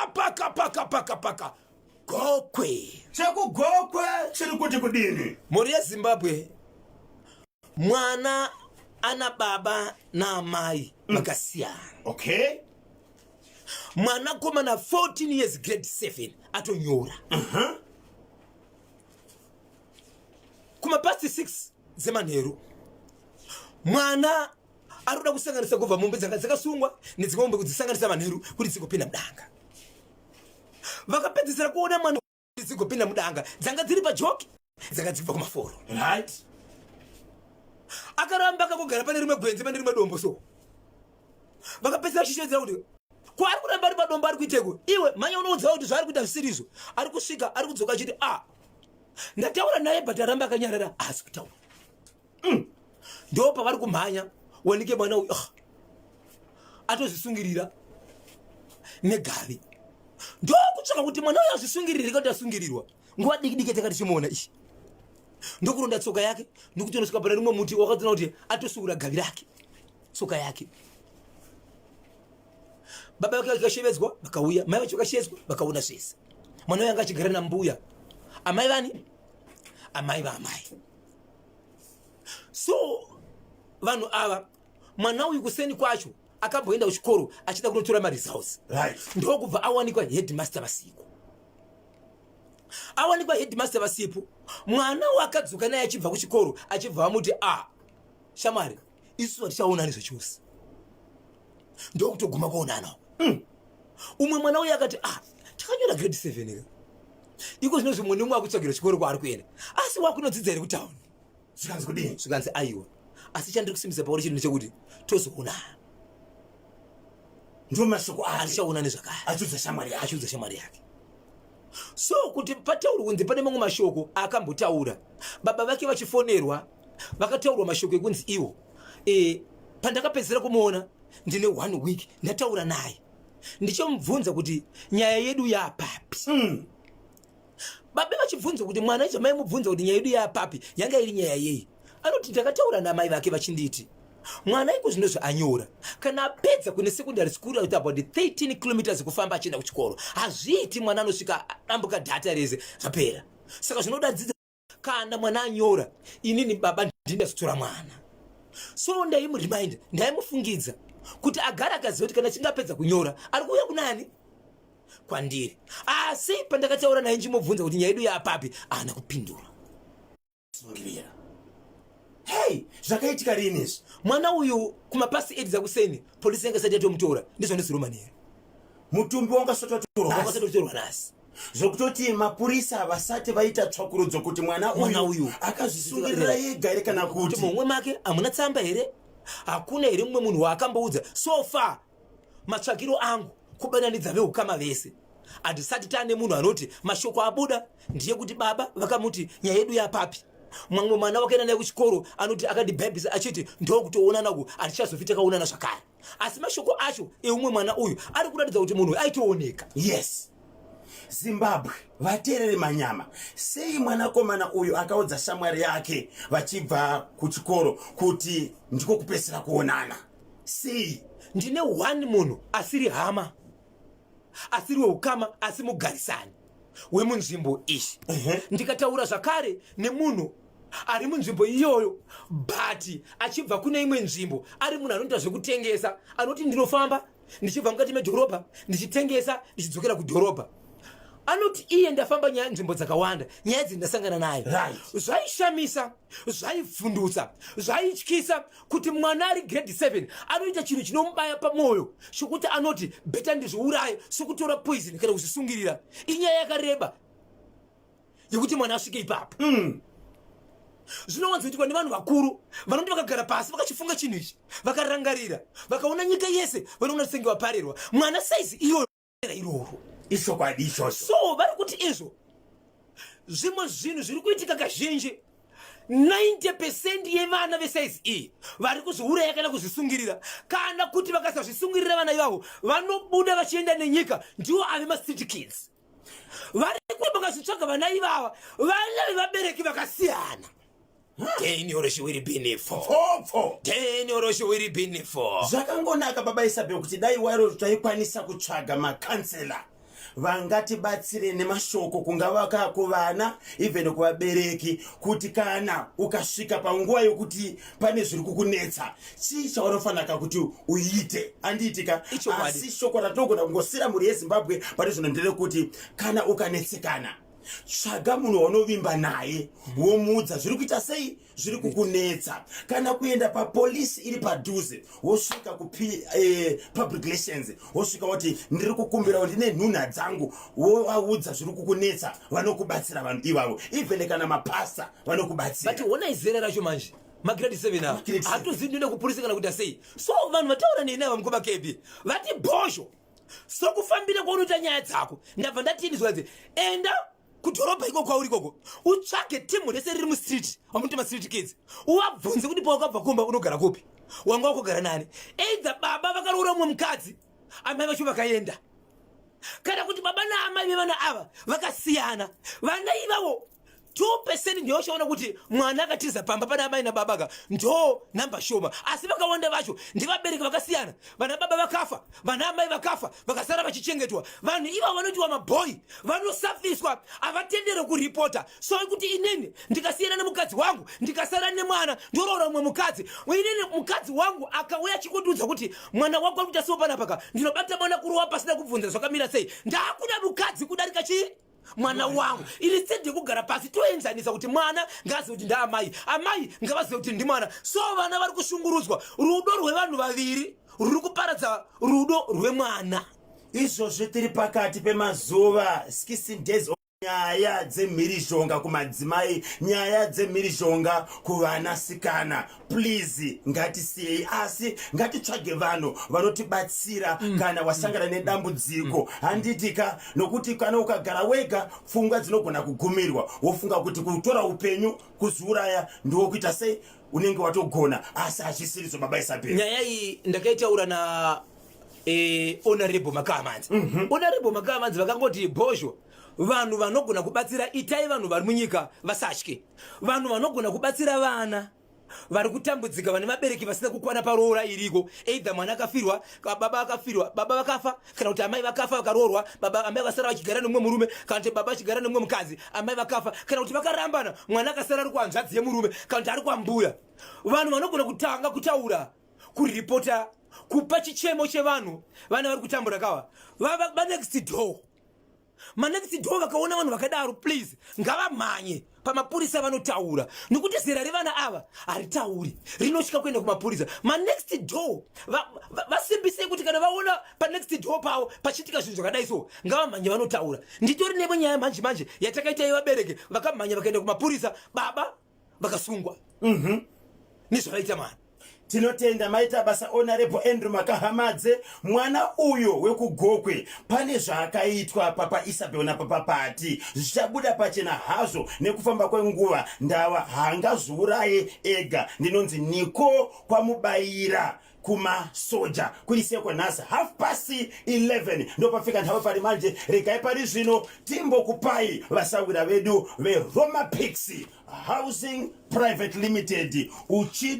paka gokwe chakugokwe chiri kuti kudini mhuri yeZimbabwe. Mwana ana baba na amai vakasiyana. Okay. Mwana komana 14 years grade 7 atonyora. Kuma past 6 zemanheru mwana aruda kusanganisa kubva mombe dzanga dzakasungwa nedzimombe kudzisanganisa manheru kuti dzigopinda mudanga. Vakapedzisira kuona mwana kuti dzigopinda mudanga dzanga dziri pajoki dzanga dzibva kumaforo. Right. Akaramba akagara pane rimwe gwenzi pane rimwe dombo so. Vakapedzisira chichedzera kuti kwari kuramba ari padombo ari kuiteko iwe manya unoudza kuti zvaari kuita zvisirizo ari kusvika ari kudzoka achiti ndataura naye but aramba akanyarara asi kutaura. Ndo pavari kumhanya wanike mwana uyu atozvisungirira negavi. Ndo kutsvaka kuti mwana uyu azvisungirire kuti asungirirwa nguva diki takati chimuona ichi. Ndokuronda tsoka yake ndokutondosvika pane rimwe muti wakadzona kuti atosungura gavi rake tsoka yake. Baba vake vakashevedzwa vakauya, mai vacho vakashevedzwa vakaona zvese. Mwana uyu anga achigara nambuya amai vani amai vaamai. So vanhu ava mwana uyu kuseni kwacho akamboenda kuchikoro achida kunotora maresults. Right. Ndokubva awanikwa headmaster Vasipo. Awanikwa headmaster Vasipo mwana wakadzoka naye achibva kuchikoro achibva amuti shamwari isu tichaona nezvechose. Ndokutoguma kuonana. Umwe mwana uyu akati takanyora grade 7 iko zvino zvimwe nemwe akutsvagira chikoro kwaari kuenda asi wakunodzidza here kutauni zvikanzi kudini zvikanzi aiwa asi chandiri kusimbisa pauri chinhu chekuti tozoonana. ndo mashoko achaona nezvakare achiudza shamwari yake. So kuti pataurwa kunzi pane mamwe mashoko akambotaura baba vake vachifonerwa vakataurwa mashoko ekunzi iwo pandakapedzera kumuona ndine 1 week ndataura naye ndichomubvunza kuti nyaya yedu yapapi. Baba vachibvunza kuti mwana icho mai mubvunza kuti nyaya yedu yapapi yanga iri nyaya yei. Anoti ndakataura namai vake vachinditi mwana iko zvino zvaanyora kana apedza kune secondary school out about 13 kilometers kufamba achienda kuchikoro hazviiti mwana anosvika dambuka dhata rese zvapera. Saka zvinoda dzidza kana mwana anyora inini baba ndindazotora mwana. So ndaimuremind ndaimufungidza kuti agara akaziva kuti kana chingapedza kunyora ari kuuya kunani kwandiri. Asi pandakataura naye nchimubvunza kuti nyaya yedu yapapi haana kupindura. Sungirira. Hey, zvakaitika rini izvi? Mwana uyu kumapasi 8 dzakuseni polisi yanga isati yatomutora ndizvo ndiziromaniera. Mutumbi wanga sototorwa nasi. Zvokutoti mapurisa vasati vaita tsvakurudzo kuti mwana uyu akazvisungirira yega here kana kuti mumwe make hamuna tsamba here hakuna here mumwe munhu waakamboudza so far matsvakiro angu kubananidza veukama vese handisati taane munhu anoti mashoko abuda ndiye kuti baba vakamuti nyaya yedu yapapi. Mwamwe mwana wakaenda naye kuchikoro anoti akandibhaibhisa achiti ndokutoonanaku hatichazobvi takaonana zvakare. Asi mashoko acho eumwe mwana uyu ari kuratidza kuti munhu aitooneka. Yes. Zimbabwe vateereri manyama sei mwanakomana uyu akaudza shamwari yake vachibva kuchikoro kuti ndiko kupesera kuonana sei? Ndine 1 munhu asiri hama asiri weukama asi mugarisani wemunzvimbo ishi. Ndikataura zvakare nemunhu ari munzvimbo iyoyo but achibva kune imwe nzvimbo ari munhu anoita zvekutengesa anoti ndinofamba ndichibva mukati medhorobha ndichitengesa ndichidzokera kudhorobha. Anoti iye ndafamba nyaya nzvimbo dzakawanda nyaya dzindasangana naye. Zvaishamisa zvaivhundutsa zvaityisa kuti mwana ari grade 7 anoita chinhu chinomubaya pamwoyo chokuti anoti beta ndizviuraye sokutora poison kana kuzvisungirira. Inyaya yakareba yekuti mwana asvike ipapo. Zvinowanzoitikwa nevanhu vakuru vanoti vakagara pasi vakachifunga chinhu ichi vakarangarira vakaona nyika yese vanoona senge vaparerwa mwana saizi iyoyo iroro ishokwadi izvozvo. So vari kuti izvo zvimwe zvinhu zviri kuitika kazhinji 90% yevana vesaizi iyi vari kuzviuraya kana kuzvisungirira kana kuti vakasazvisungirira vana ivavo vanobuda vachienda nenyika ndiwo ave ma-street kids. Vari kuti vakazvitsvaga vana ivava vana vevabereki vakasiyana. Deni oro shiwiri bini for. Deni oro shiwiri bini for. Zvakangonaka baba Isabel kuti dai waro taikwanisa kutsvaga makansela vangatibatsire nemashoko kungava kuvana even kuvabereki kuti kana ukasvika panguva yokuti pane zviri kukunetsa chii chaunofanira kuti uite andiitika. Asi shoko ratinogona kungosira mhuri yeZimbabwe pane zvino nderekuti kana ukanetsekana tsvaga munhu waunovimba naye womuudza zviri kuita sei zviri kukunetsa. Kana kuenda papolisi iri padhuze wosvika public relations wosvika woti ndiri kukumbira kuti ndine nhunha dzangu wovaudza zviri kukunetsa vanokubatsira vanhu ivavo even kana mapasta vanokubatsira. But wona izera racho manje magrade 7 avo hatuzivi ndoenda kupurisa kana kuti sei. So vanhu vataura nenaye mukoma kebi vati bhosho so kufambira kwaunoita nyaya dzako ndabva ndatini zvazi enda kudhorobha iko kwauri koko utsvake timu rese riri mustreet wamuti mastreet kids uvabvunze kuti pawakabva kumba unogara kupi wanga wakugara nani either baba vakaroora mumwe mukadzi amai vacho vakaenda kana kuti baba naamai vevana ava vakasiyana vana ivavo 2% ndiyo chaona kuti mwana akatiza pamba pana amai nababa ndo namba shoma asi vakawanda vacho ndivabereki vakasiyana vana baba vakafa vana amai vakafa vakasara vachichengetwa vanhu iva vanotiwa mabhoyi vanosafiswa avatendere kuripota so kuti inini ndikasiyana nemukadzi wangu ndikasara nemwana ndoroora mumwe mukadzi inini mukadzi wangu akauya chikundudza kuti mwana wako ari kuita siwo panapaka ndinobata mwana kurowa pasina kubvunza zvakamira sei ndakuda mukadzi kudarika chii mwana wangu ili sende kugara pasi toenzanisa kuti mwana ngazive kuti ndaamai amai ngavazive kuti ndi mwana so vana vari kushungurudzwa rudo rwevanhu vaviri ruri kuparadza rudo rwemwana. Izvozvo tiri pakati pemazuva 16 days nyaya dzemhirizhonga kumadzimai nyaya dzemhirizhonga kuvanasikana please ngatisiyei asi ngatitsvage vanhu vanotibatsira kana wasangana nedambudziko handitika nokuti kana ukagara wega pfungwa dzinogona kugumirwa wofunga kuti kutora upenyu kuzviuraya ndokuita sei unenge watogona asi hachisiriso baba isapera. Nyaya iyi ndakaitaura na honorable Makamanzi. Honorable Makamanzi vakangoti bhosho vanhu vanogona kubatsira itai vanhu vari munyika vasatye vanhu vanogona kubatsira vana vari kutambudzika vane vabereki vasina kukwana paroora iriko either mwana akafirwa baba akafirwa baba vakafa kana kuti amai vakafa vakaroorwa baba amai vasara vachigara nemumwe murume kana kuti baba achigara nemumwe mukadzi amai vakafa kana kuti vakarambana mwana akasara ari kuhanzvadzi yemurume kana kuti ari kwambuya vanhu vanogona kutanga kutaura kuripota kupa chichemo chevanhu vana vari kutambura kawa vava next door manext door vakaona vanhu vakadaro please ngavamhanye pamapurisa vanotaura nokuti zera revana ava haritauri rinosvika kuenda kumapurisa manext door vasimbisei kuti kana vaona panext door pavo pachiitika zvinhu zvakadai so ngavamhanye vanotaura nditori nevo nyaya manje yatakaita yevabereki vakamhanya vakaenda kumapurisa baba vakasungwa nezvavaita mwana. Tinotenda maita basa honorable Andrew Makahamadze mwana uyo wekugokwe pane zvakaitwa papa Isabel na papa Pati zvichabuda pachena hazvo nekufamba kwenguva ndava hangazviuraye ega ndinonzi niko kwamubayira kumasoja kuise kwenhasi 11:30 ndopafika nthawe pari manje regai pari zvino timbokupai vasawira vedu veRoma Pixie Housing Private Limited uchi